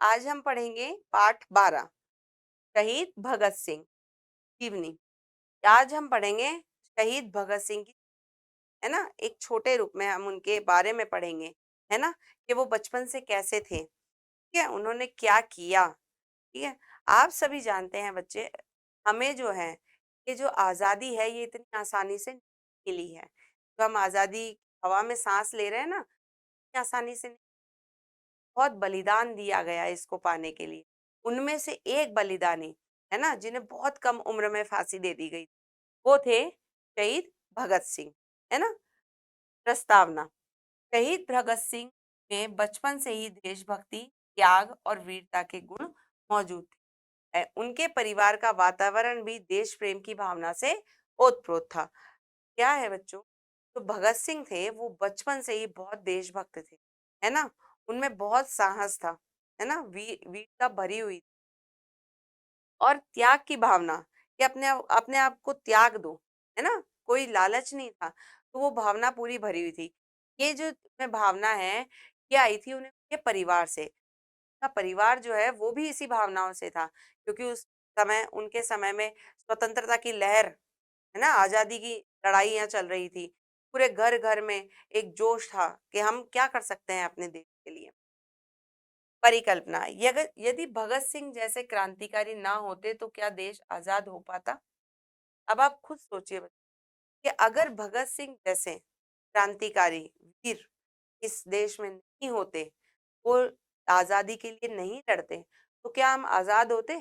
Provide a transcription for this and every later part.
आज हम पढ़ेंगे पाठ 12 शहीद भगत सिंह जीवनी। आज हम पढ़ेंगे शहीद भगत सिंह की, है ना, एक छोटे रूप में हम उनके बारे में पढ़ेंगे, है ना, कि वो बचपन से कैसे थे, ठीक है, उन्होंने क्या किया। ठीक है। आप सभी जानते हैं बच्चे, हमें जो है ये जो आजादी है ये इतनी आसानी से नहीं मिली है। जो हम आजादी हवा में सांस ले रहे हैं ना, इतनी आसानी से नहीं, बहुत बलिदान दिया गया है इसको पाने के लिए। उनमें से एक बलिदानी, है ना, जिन्हें बहुत कम उम्र में फांसी दे दी गई, वो थे शहीद भगत सिंह, है ना। प्रस्तावना। शहीद भगत सिंह में बचपन से ही देशभक्ति, त्याग और वीरता के गुण मौजूद थे। उनके परिवार का वातावरण भी देश प्रेम की भावना से ओतप्रोत था। क्या है बच्चों, तो भगत सिंह थे वो बचपन से ही बहुत देशभक्त थे, है ना। उनमें बहुत साहस था, है ना, वीरता भरी हुई और त्याग की भावना, कि अपने आप को त्याग दो, है ना, कोई लालच नहीं था, तो वो भावना पूरी भरी हुई थी। ये जो उनमें भावना है ये आई थी उन्हें उनके परिवार से। उनका परिवार जो है वो भी इसी भावनाओं से था, क्योंकि उस समय उनके समय में स्वतंत्रता की लहर, है ना, आजादी की लड़ाइयाँ चल रही थी। पूरे घर घर में एक जोश था कि हम क्या कर सकते हैं अपने देश के लिए। परिकल्पना, यदि भगत सिंह जैसे क्रांतिकारी ना होते तो क्या देश आजाद हो पाता। अब आप खुद सोचिए कि अगर भगत सिंह जैसे क्रांतिकारी वीर इस देश में नहीं होते, वो आजादी के लिए नहीं लड़ते, तो क्या हम आजाद होते।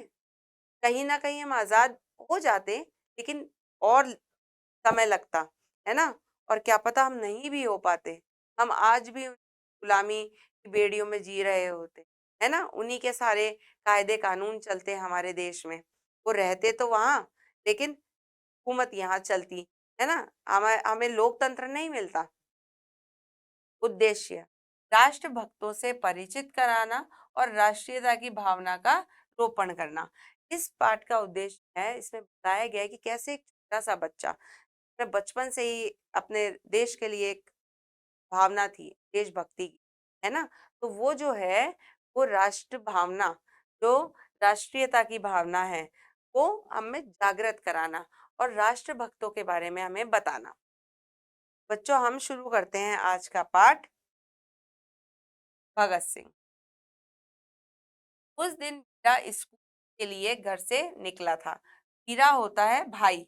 कहीं ना कहीं हम आजाद हो जाते, लेकिन और समय लगता, है ना। और क्या पता हम नहीं भी हो पाते, हम आज भी गुलामी की बेड़ियों में जी रहे होते, है ना। उन्हीं के सारे कायदे कानून चलते हमारे देश में, वो रहते तो वहां, लेकिन हुकूमत यहाँ चलती, है ना। हमें हमें लोकतंत्र नहीं मिलता। उद्देश्य, राष्ट्र भक्तों से परिचित कराना और राष्ट्रीयता की भावना का रोपण करना। इस पाठ का उद्देश्य है, इसमें बताया गया है कि कैसे एक छोटा सा बच्चा अपने बचपन से ही अपने देश के लिए एक भावना थी देशभक्ति की, है ना। तो वो जो है वो राष्ट्र भावना, जो राष्ट्रीयता की भावना है, वो हमें जागृत कराना और राष्ट्र भक्तों के बारे में हमें बताना। बच्चों हम शुरू करते हैं आज का पाठ। भगत सिंह। उस दिन वीरा स्कूल के लिए घर से निकला था। वीरा होता है भाई,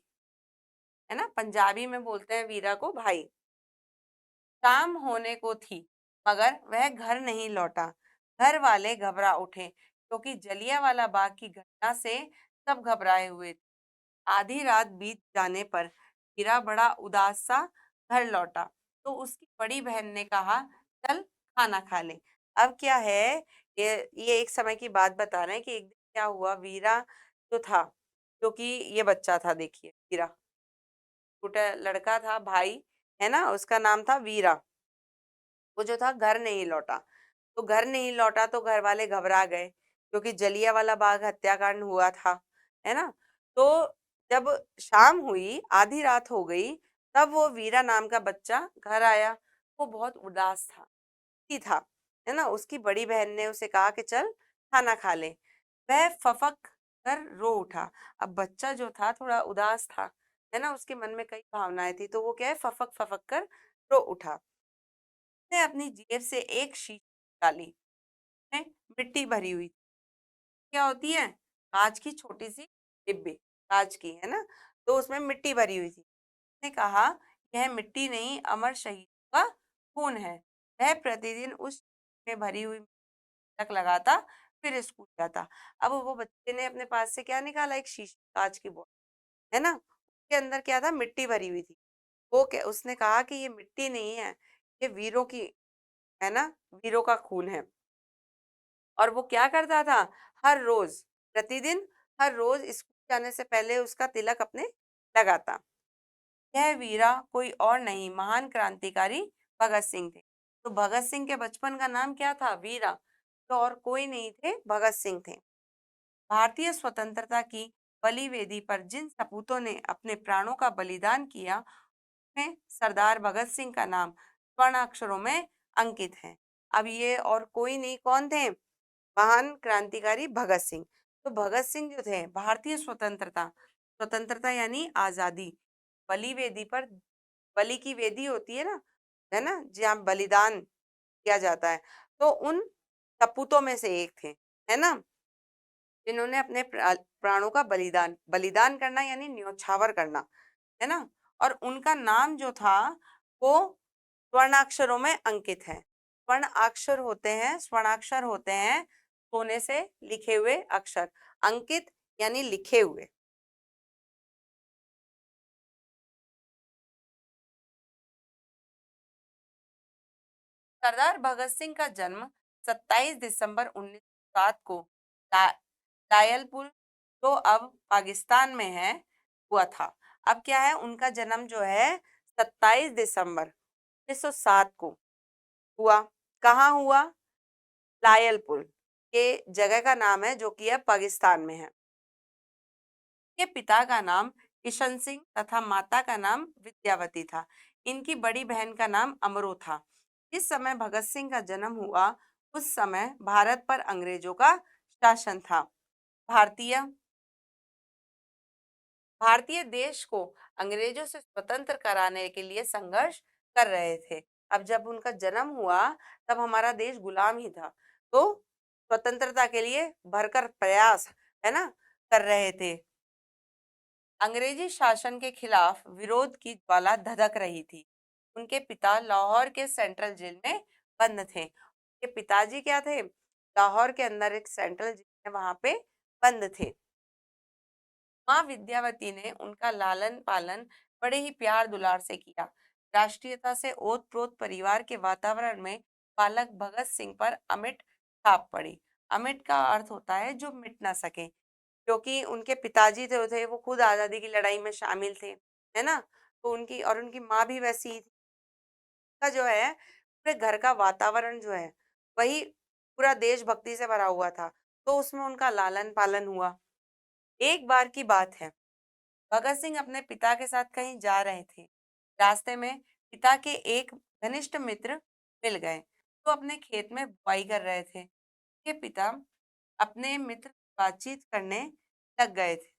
है ना, पंजाबी में बोलते हैं वीरा को भाई। शाम होने को थी मगर वह घर नहीं लौटा। घर वाले घबरा उठे क्योंकि जलियांवाला बाग की घटना से सब घबराए हुए थे। आधी रात बीत जाने पर हीरा बड़ा उदास सा घर लौटा तो उसकी बड़ी बहन ने कहा, चल खाना खा ले। अब क्या है, ये एक समय की बात बता रहे हैं कि एक दिन क्या हुआ। वीरा जो था, जो कि ये बच्चा था, देखिए वीरा छोटा लड़का था, भाई, है ना, उसका नाम था वीरा। वो जो था घर नहीं लौटा, तो घर नहीं लौटा तो घर वाले घबरा गए क्योंकि जलियांवाला बाग हत्याकांड हुआ था, है ना। तो जब शाम हुई, आधी रात हो गई, तब वो वीरा नाम का बच्चा घर आया। वो बहुत उदास था, ही था, है ना। उसकी बड़ी बहन ने उसे कहा कि चल खाना खा ले। वह फफक कर रो उठा। अब बच्चा जो था थोड़ा उदास था, है ना, उसके मन में कई भावनाएं थी, तो वो क्या है, फफक फफक कर रो उठा। उसने अपनी जेब से एक शीशी निकाली, में मिट्टी भरी हुई। क्या होती है, कांच की छोटी सी डिब्बी, कांच की, है ना, तो उसमें मिट्टी भरी हुई थी। उसने कहा, यह मिट्टी नहीं, अमर शहीदों का खून है। वह प्रतिदिन उस में भरी हुई तक लगाता, फिर स्कूल जाता। अब वो बच्चे ने अपने पास से क्या निकाला, एक शीशी कांच की बोतल, है ना, उसके अंदर क्या था, मिट्टी भरी हुई थी। वो क्या, उसने कहा कि ये मिट्टी नहीं है, ये वीरों की, है ना, वीरों का खून है। और वो क्या करता था, हर रोज, प्रतिदिन, हर रोज स्कूल जाने से पहले उसका तिलक अपने लगाता। यह वीरा कोई और नहीं, महान क्रांतिकारी भगत सिंह थे। तो भगत सिंह के बचपन का नाम क्या था, वीरा, तो और कोई नहीं थे, भगत सिंह थे। भारतीय स्वतंत्रता की बलि वेदी पर जिन सपूतों ने अपने प्राणों का बलिदान किया, में सरदार भगत सिंह का नाम स्वर्ण अक्षरों में अंकित है। अब ये और कोई नहीं, कौन थे, महान क्रांतिकारी भगत सिंह। तो भगत सिंह जो थे भारतीय स्वतंत्रता, स्वतंत्रता यानी आजादी, बलि वेदी पर, बलि की वेदी होती है ना, जहाँ बलिदान किया जाता है, तो उन सपूतों में से एक थे, है ना, जिन्होंने अपने प्राणों का बलिदान, बलिदान करना यानी न्योछावर करना, है ना। और उनका नाम जो था वो स्वर्णाक्षरों में अंकित है। स्वर्णाक्षर होते हैं सोने से लिखे हुए अक्षर, अंकित यानी लिखे हुए। सरदार भगत सिंह का जन्म 27 दिसंबर 1907 को लायलपुर, तो अब पाकिस्तान में है, हुआ था। अब क्या है, उनका जन्म जो है 27 दिसंबर 1907 को हुआ। कहाँ हुआ? लायलपुर, के जगह का नाम है जो कि अब पाकिस्तान में है। के पिता का नाम किशन सिंह तथा माता का नाम विद्यावती था। इनकी बड़ी बहन का नाम अमरो था। जिस समय भगत सिंह का जन्म हुआ उस समय भारत पर अंग्रेजों का शासन था। भारतीय भारतीय देश को अंग्रेजों से स्वतंत्र कराने के लिए संघर्ष कर रहे थे। अब जब उनका जन्म हुआ तब हमारा देश गुलाम ही था, तो स्वतंत्रता के लिए भरकर प्रयास, है ना, कर रहे थे। अंग्रेजी शासन के खिलाफ विरोध की ज्वाला धधक रही थी। उनके पिता लाहौर के सेंट्रल जेल में बंद थे। उनके पिताजी क्या थे? लाहौर के अंदर एक सेंट्रल जेल है, वहां पे बंद थे। माँ विद्यावती ने उनका लालन पालन बड़े ही प्यार दुलार से किया। राष्ट्रीयता से ओत-प्रोत परिवार के वातावरण में बालक भगत सिंह पर अमिट छाप पड़ी। अमिट का अर्थ होता है जो मिट ना सके, क्योंकि उनके पिताजी थे वो खुद आजादी की लड़ाई में शामिल थे, है ना। तो उनकी माँ भी वैसी ही थी। का जो है पूरे घर का वातावरण जो है वही पूरा देशभक्ति से भरा हुआ था, तो उसमें उनका लालन पालन हुआ। एक बार की बात है, भगत सिंह अपने पिता के साथ कहीं जा रहे थे। रास्ते में पिता के एक घनिष्ठ मित्र मिल गए, तो अपने खेत में बुआई कर रहे थे। के पिता अपने मित्र से बातचीत करने लग गए थे,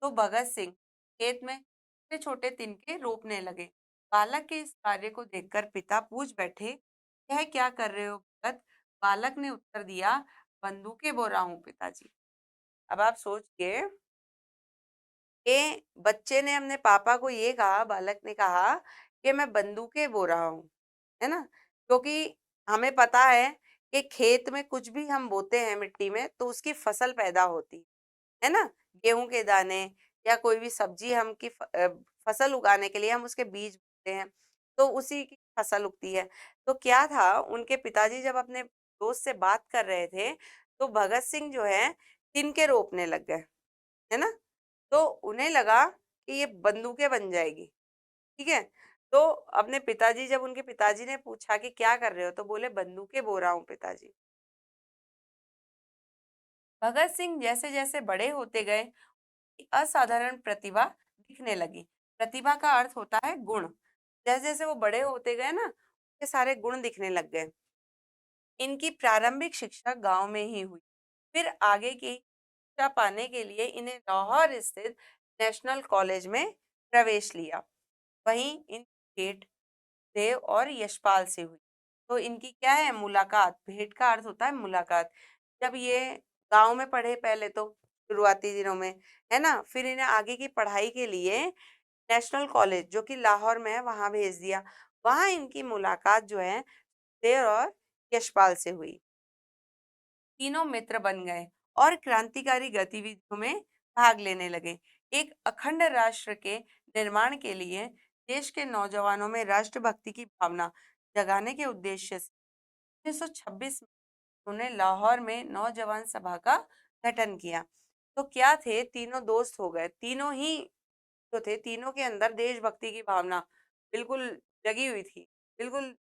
तो भगत सिंह खेत में छोटे छोटे तिनके रोपने लगे। बालक के इस कार्य को देखकर पिता पूछ बैठे, यह क्या कर रहे हो भगत? बालक ने उत्तर दिया, बंदूकें बो रहा हूँ पिताजी। अब आप सोचिए कि बच्चे ने अपने पापा को ये कहा, बालक ने कहा कि मैं बंदूकें बो रहा हूँ, है ना। क्योंकि हमें पता है कि खेत में कुछ भी हम बोते हैं मिट्टी में तो उसकी फसल पैदा होती है ना। गेहूं के दाने या कोई भी सब्जी हम की फसल उगाने के लिए हम उसके बीज बोते हैं, तो उसी की फसल उगती है। तो क्या था, उनके पिताजी जब अपने दोस्त से बात कर रहे थे तो भगत सिंह जो है तिनके रोपने लग गए, है ना। तो उन्हें लगा कि ये बंदूकें बन जाएगी, ठीक है। तो अपने पिताजी, जब उनके पिताजी ने पूछा कि क्या कर रहे हो, तो बोले बंदूकें बो रहा हूँ पिताजी। भगत सिंह जैसे जैसे बड़े होते गए असाधारण प्रतिभा दिखने लगी। प्रतिभा का अर्थ होता है गुण। जैसे जैसे वो बड़े होते गए ना, ये सारे गुण दिखने लग गए। इनकी प्रारंभिक शिक्षा गांव में ही हुई। फिर आगे की शिक्षा पाने के लिए इन्हें लाहौर स्थित नेशनल कॉलेज में प्रवेश लिया। वहीं इन भेंट देव और यशपाल से हुई। तो इनकी क्या है, मुलाकात। भेंट का अर्थ होता है मुलाकात। जब ये गांव में पढ़े पहले, तो शुरुआती दिनों में, है ना, फिर इन्हें आगे की पढ़ाई के लिए नेशनल कॉलेज जो कि लाहौर में है वहां भेज दिया। वहां इनकी मुलाकात जो है देव और यशपाल से हुई। तीनों मित्र बन गए और क्रांतिकारी गतिविधियों में भाग लेने लगे। एक अखंड राष्ट्र के निर्माण के लिए देश के नौजवानों में राष्ट्रभक्ति की भावना जगाने के उद्देश्य से 1926 में उन्होंने लाहौर में नौजवान सभा का गठन किया। तो क्या थे, तीनों दोस्त हो गए। तीनों ही जो थे, तीनों के अंदर देशभक्ति की भावना बिल्कुल जगी हुई थी। बिल्कुल,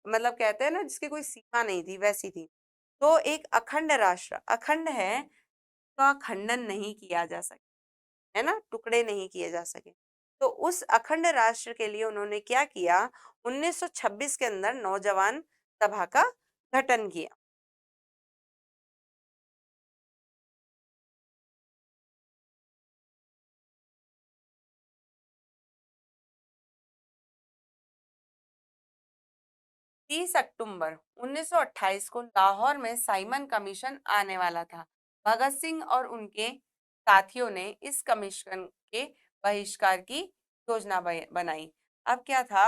मतलब कहते हैं ना, जिसकी कोई सीमा नहीं थी, वैसी थी। तो एक अखंड राष्ट्र, अखंड है, का खंडन नहीं किया जा सके, है ना, टुकड़े नहीं किए जा सके। तो उस अखंड राष्ट्र के लिए उन्होंने क्या किया, 1926 के अंदर नौजवान सभा का गठन किया। 30 अक्टूबर 1928 को लाहौर में साइमन कमीशन आने वाला था। भगत सिंह और उनके साथियों ने इस कमीशन के बहिष्कार की योजना बनाई। अब क्या था,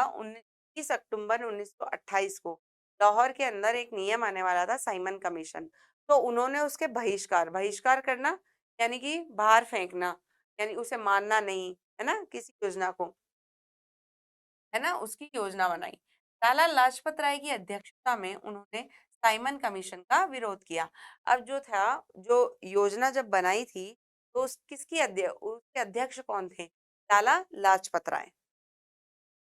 30 अक्टूबर 1928 को लाहौर के अंदर एक नियम आने वाला था, साइमन कमीशन। तो उन्होंने उसके बहिष्कार बहिष्कार करना यानी कि बाहर फेंकना, यानी उसे मानना नहीं, है ना, किसी योजना को, है ना, उसकी योजना बनाई। लाला लाजपत राय की अध्यक्षता में उन्होंने साइमन कमीशन का विरोध किया। अब जो था, जो योजना जब बनाई थी, तो उसके अध्यक्ष कौन थे? लाला लाजपत राय।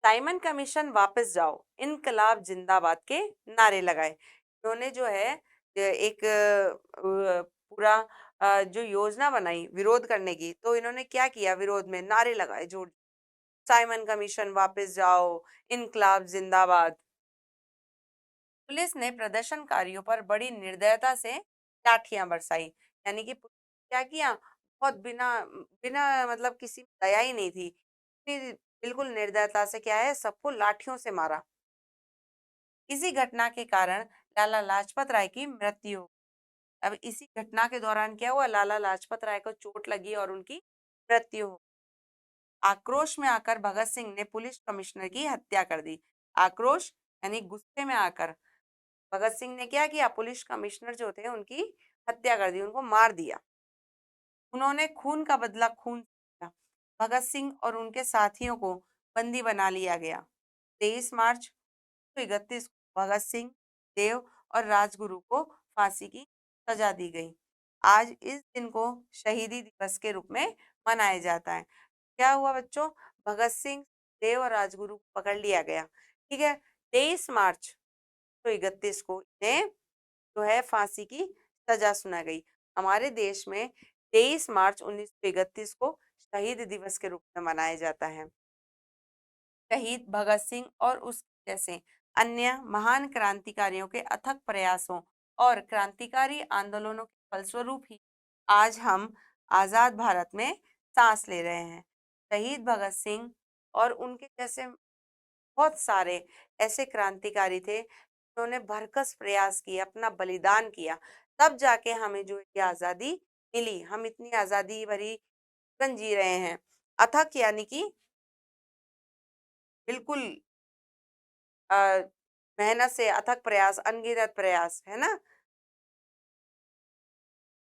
साइमन कमीशन वापस जाओ, इनकलाब जिंदाबाद के नारे लगाए। इन्होंने जो है एक पूरा जो योजना बनाई विरोध करने की, तो इन्होंने क्या किया, विरोध में नारे लगाए जोर, साइमन कमीशन वापस जाओ, इनकलाब जिंदाबाद। पुलिस ने प्रदर्शनकारियों पर बड़ी निर्दयता से लाठियां बरसाई, यानी कि पुलिस ने क्या किया, बहुत बिना बिना मतलब किसी में दया ही नहीं थी, बिल्कुल निर्दयता से क्या है, सबको लाठियों से मारा। इसी घटना के कारण लाला लाजपत राय की मृत्यु हो। अब इसी घटना के दौरान क्या हुआ, लाला लाजपत राय को चोट लगी और उनकी मृत्यु हो। आक्रोश में आकर भगत सिंह ने पुलिस कमिश्नर की हत्या कर दी। आक्रोश यानी गुस्से में आकर भगत सिंह ने क्या किया, पुलिस कमिश्नर जो थे उनकी हत्या कर दी, उनको मार दिया। उन्होंने खून का बदला खून से लिया। भगत सिंह और उनके साथियों को बंदी बना लिया गया। 23 मार्च 1931 को भगत सिंह, देव और राजगुरु को फांसी की सजा दी गई। आज इस दिन को शहीदी दिवस के रूप में मनाया जाता है। क्या हुआ बच्चों, भगत सिंह, देव और राजगुरु को पकड़ लिया गया, ठीक है। 23 मार्च 1931 को इन्हें जो है फांसी की सजा सुना गई। हमारे देश में 23 मार्च 1931 को शहीद दिवस के रूप में मनाया जाता है। शहीद भगत सिंह और उसके जैसे अन्य महान क्रांतिकारियों के अथक प्रयासों और क्रांतिकारी आंदोलनों के फलस्वरूप ही आज हम आजाद भारत में सांस ले रहे हैं। शहीद भगत सिंह और उनके जैसे बहुत सारे ऐसे क्रांतिकारी थे जिन्होंने भरकस प्रयास किए, अपना बलिदान किया, तब जाके हमें जो ये आजादी मिली, हम इतनी आजादी भरी जीवन जी रहे हैं। अथक यानी कि बिल्कुल अ, मेहनत से, अथक प्रयास, अनगिनत प्रयास, है ना।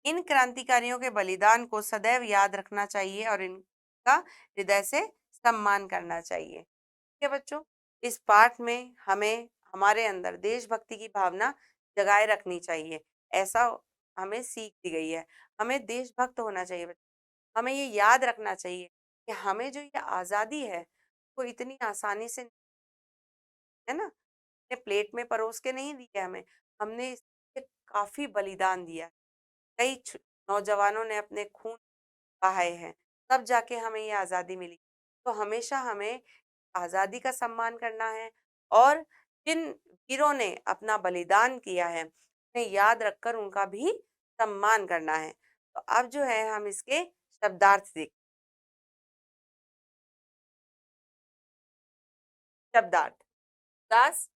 इन क्रांतिकारियों के बलिदान को सदैव याद रखना चाहिए और इनका हृदय से सम्मान करना चाहिए। ठीक है बच्चों, इस पाठ में हमें हमारे अंदर देशभक्ति की भावना जगाए रखनी चाहिए, ऐसा हमें सीख दी गई है। हमें देशभक्त होना चाहिए बच्चों। हमें ये याद रखना चाहिए कि हमें जो ये आजादी है वो इतनी आसानी से, है ना, ये प्लेट में परोस के नहीं दी है हमें, हमने इसके काफी बलिदान दिया है। कई नौजवानों ने अपने खून बहाए हैं, तब जाके हमें ये आजादी मिली। तो हमेशा हमें आजादी का सम्मान करना है और जिन वीरों ने अपना बलिदान किया है उन्हें याद रखकर उनका भी सम्मान करना है। तो अब जो है हम इसके शब्दार्थ देख, शब्दार्थ, दास,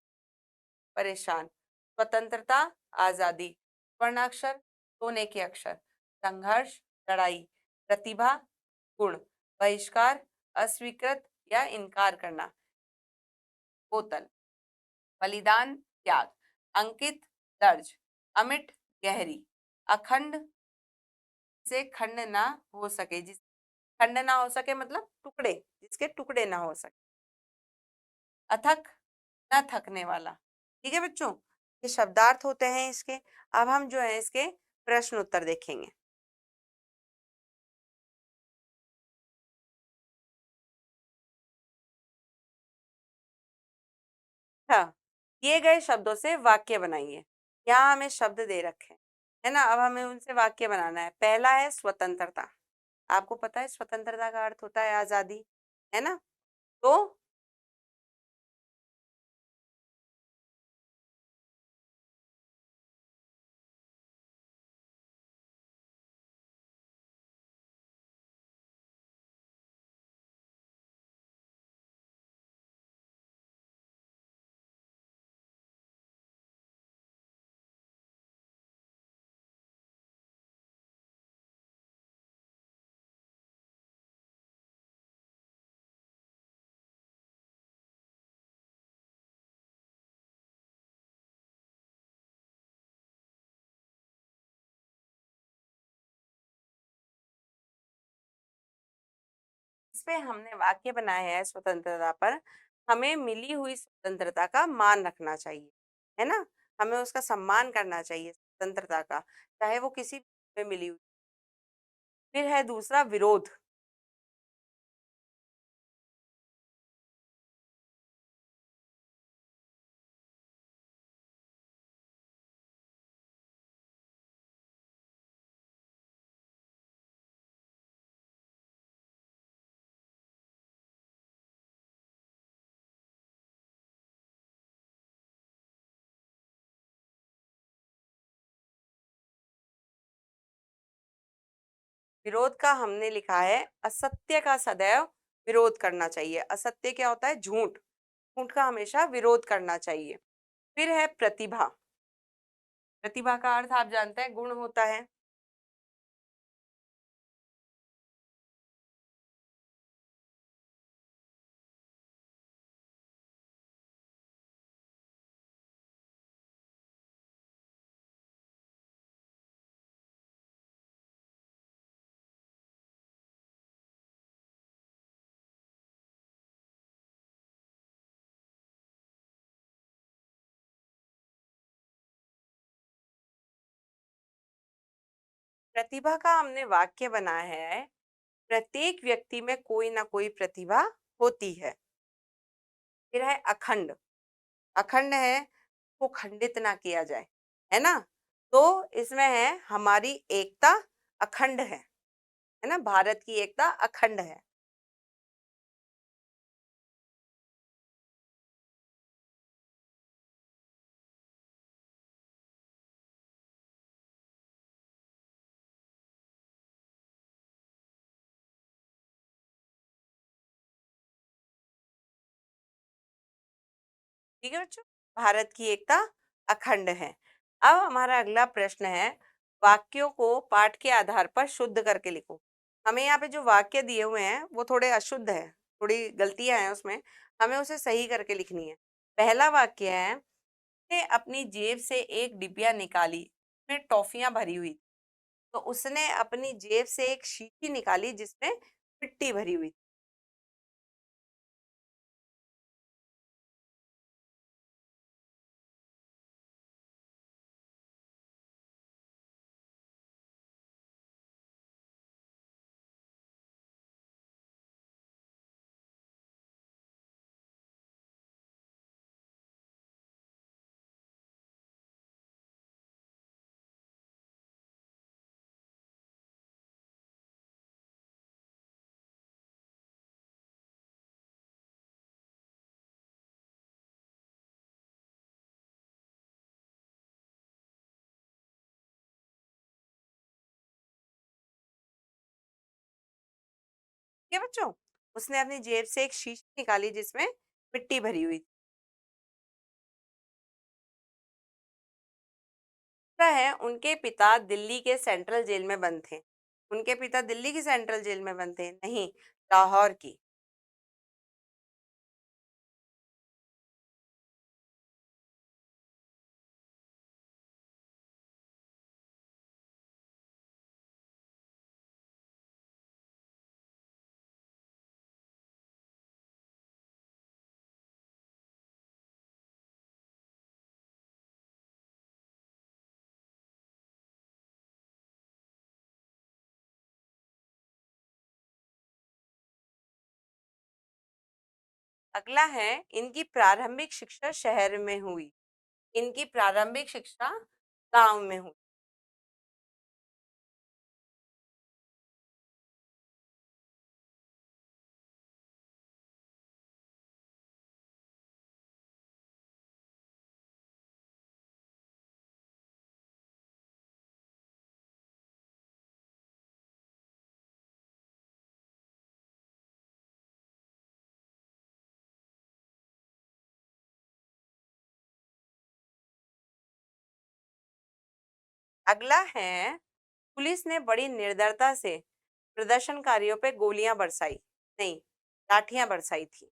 परेशान, स्वतंत्रता, आजादी, स्वर्णाक्षर, सोने के अक्षर, संघर्ष, लड़ाई, प्रतिभा, गुण, बहिष्कार, अस्वीकृत या इनकार करना, बोतल, बलिदान, त्याग, अंकित, दर्ज, अमिट, गहरी, अखंड, से खंड ना हो सके, जिस खंड ना हो सके मतलब टुकड़े, जिसके टुकड़े ना हो सके, अथक, न थकने वाला। ठीक है बच्चों, ये शब्दार्थ होते हैं इसके। अब हम जो है इसके प्रश्न उत्तर देखेंगे। हाँ, दिए गए शब्दों से वाक्य बनाइए। यहाँ हमें शब्द दे रखे हैं, है ना, अब हमें उनसे वाक्य बनाना है। पहला है स्वतंत्रता, आपको पता है स्वतंत्रता का अर्थ होता है आजादी, है ना। तो इस पे हमने वाक्य बनाया है स्वतंत्रता पर, हमें मिली हुई स्वतंत्रता का मान रखना चाहिए, है ना? हमें उसका सम्मान करना चाहिए स्वतंत्रता का, चाहे वो किसी भी में मिली हुई। फिर है दूसरा विरोध। विरोध का हमने लिखा है असत्य का सदैव विरोध करना चाहिए। असत्य क्या होता है? झूठ। झूठ का हमेशा विरोध करना चाहिए। फिर है प्रतिभा। प्रतिभा का अर्थ आप जानते हैं, गुण होता है। प्रतिभा का हमने वाक्य बनाया है, प्रत्येक व्यक्ति में कोई ना कोई प्रतिभा होती है। फिर है अखंड। अखंड है, वो खंडित ना किया जाए, है ना? तो इसमें है हमारी एकता अखंड है ना? भारत की एकता अखंड है। ठीक है बच्चों, भारत की एकता अखंड है। अब हमारा अगला प्रश्न है, वाक्यों को पाठ के आधार पर शुद्ध करके लिखो। हमें यहाँ पे जो वाक्य दिए हुए हैं वो थोड़े अशुद्ध है, थोड़ी गलतियां हैं उसमें, हमें उसे सही करके लिखनी है। पहला वाक्य है, उसने अपनी जेब से एक डिबिया निकाली, उसमें टॉफियां भरी हुई। तो उसने अपनी जेब से एक शीशी निकाली जिसमें मिट्टी भरी हुई। ठीक है बच्चों, उसने अपनी जेब से एक शीशी निकाली जिसमें मिट्टी भरी हुई। दूसरा है, उनके पिता दिल्ली के सेंट्रल जेल में बंद थे। उनके पिता दिल्ली की सेंट्रल जेल में बंद थे, नहीं, लाहौर की। अगला है, इनकी प्रारंभिक शिक्षा शहर में हुई। इनकी प्रारंभिक शिक्षा गांव में हुई। अगला है, पुलिस ने बड़ी निर्दयता से प्रदर्शनकारियों पे गोलियां बरसाई, नहीं, लाठियां बरसाई थी।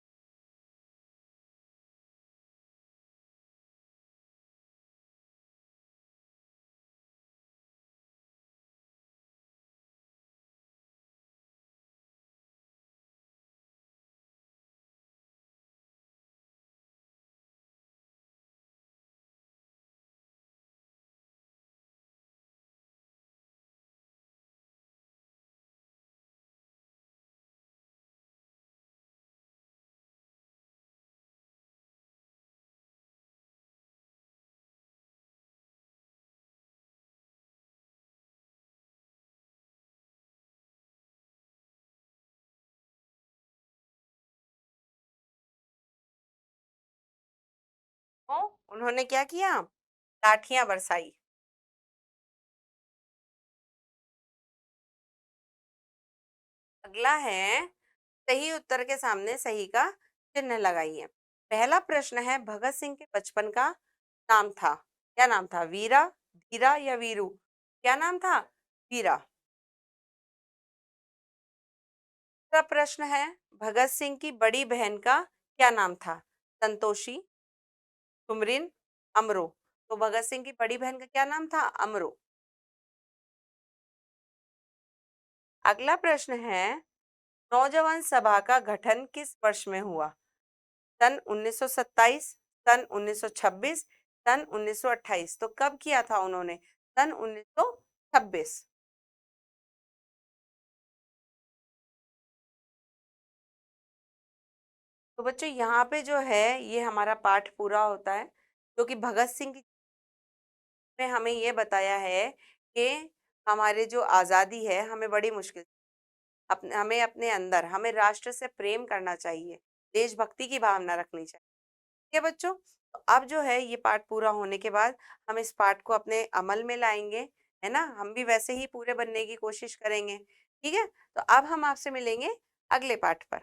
तो उन्होंने क्या किया? लाठियां बरसाई। अगला है, सही उत्तर के सामने सही का चिन्ह लगाइए। पहला प्रश्न है, भगत सिंह के बचपन का नाम था, क्या नाम था? वीरा, धीरा या वीरू? क्या नाम था? वीरा। दूसरा प्रश्न है, भगत सिंह की बड़ी बहन का क्या नाम था? संतोषी, तुमरिन, अमरो। तो भगत सिंह की बड़ी बहन का क्या नाम था? अमरो। अगला प्रश्न है, नौजवान सभा का गठन किस वर्ष में हुआ? सन 1927, सन 1926, सन 1928। तो कब किया था उन्होंने? सन 1926। तो बच्चों यहाँ पे जो है ये हमारा पाठ पूरा होता है, क्योंकि भगत सिंह की ने हमें ये बताया है कि हमारे जो आज़ादी है हमें बड़ी मुश्किल, अपने हमें अपने अंदर हमें राष्ट्र से प्रेम करना चाहिए, देशभक्ति की भावना रखनी चाहिए। ठीक है बच्चों, तो अब जो है ये पाठ पूरा होने के बाद हम इस पाठ को अपने अमल में लाएंगे, है ना? हम भी वैसे ही पूरे बनने की कोशिश करेंगे। ठीक है, तो अब हम आपसे मिलेंगे अगले पाठ पर।